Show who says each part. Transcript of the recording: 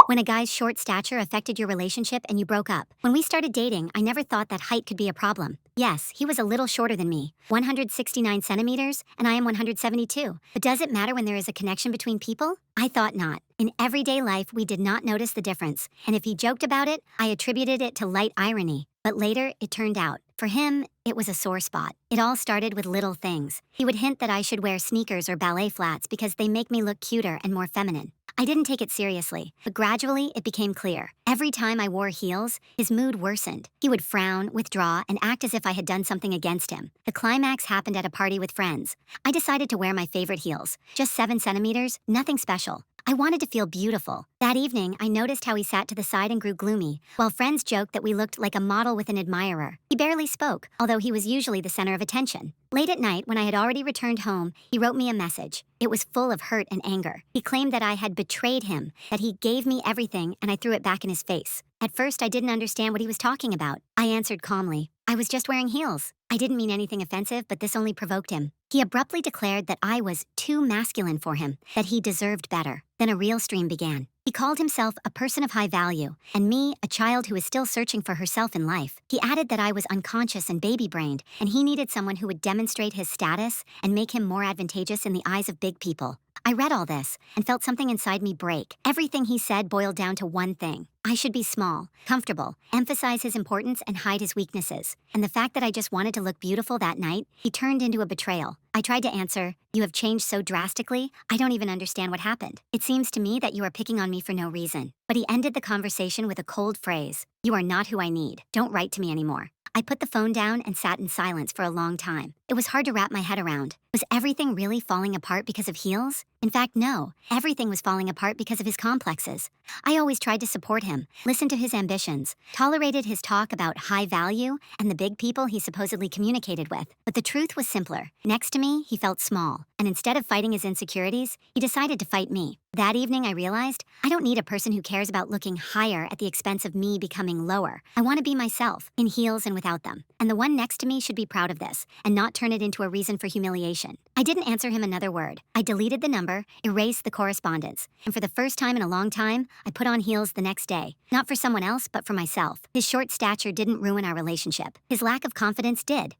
Speaker 1: When a guy's short stature affected your relationship and you broke up. When we started dating, I never thought that height could be a problem. Yes, he was a little shorter than me, 169 centimeters, and I am 172. But does it matter when there is a connection between people? I thought not. In everyday life, we did not notice the difference, and if he joked about it, I attributed it to light irony. But later, it turned out, for him, it was a sore spot. It all started with little things. He would hint that I should wear sneakers or ballet flats because they make me look cuter and more feminine. I didn't take it seriously, but gradually it became clear. Every time I wore heels, his mood worsened. He would frown, withdraw, and act as if I had done something against him. The climax happened at a party with friends. I decided to wear my favorite heels, just 7 centimeters, nothing special. I wanted to feel beautiful. That evening, I noticed how he sat to the side and grew gloomy, while friends joked that we looked like a model with an admirer. He barely spoke, although he was usually the center of attention. Late at night, when I had already returned home, he wrote me a message. It was full of hurt and anger. He claimed that I had betrayed him, that he gave me everything, and I threw it back in his face. At first, I didn't understand what he was talking about. I answered calmly, I was just wearing heels. I didn't mean anything offensive, but this only provoked him. He abruptly declared that I was too masculine for him, that he deserved better. Then a real stream began. He called himself a person of high value, and me, a child who is still searching for herself in life. He added that I was unconscious and baby-brained, and he needed someone who would demonstrate his status and make him more advantageous in the eyes of big people. I read all this and felt something inside me break. Everything he said boiled down to one thing. I should be small, comfortable, emphasize his importance and hide his weaknesses. And the fact that I just wanted to look beautiful that night, he turned into a betrayal. I tried to answer, you have changed so drastically, I don't even understand what happened. It seems to me that you are picking on me for no reason. But he ended the conversation with a cold phrase, you are not who I need. Don't write to me anymore. I put the phone down and sat in silence for a long time. It was hard to wrap my head around. Was everything really falling apart because of heels? In fact, no. Everything was falling apart because of his complexes. I always tried to support him, listened to his ambitions, tolerated his talk about high value and the big people he supposedly communicated with. But the truth was simpler. Next to me, he felt small. And instead of fighting his insecurities, he decided to fight me. That evening, I realized I don't need a person who cares about looking higher at the expense of me becoming lower. I want to be myself, in heels and without them. And the one next to me should be proud of this and not turn it into a reason for humiliation. I didn't answer him another word. I deleted the number, erased the correspondence, and for the first time in a long time, I put on heels the next day. Not for someone else, but for myself. His short stature didn't ruin our relationship. His lack of confidence did.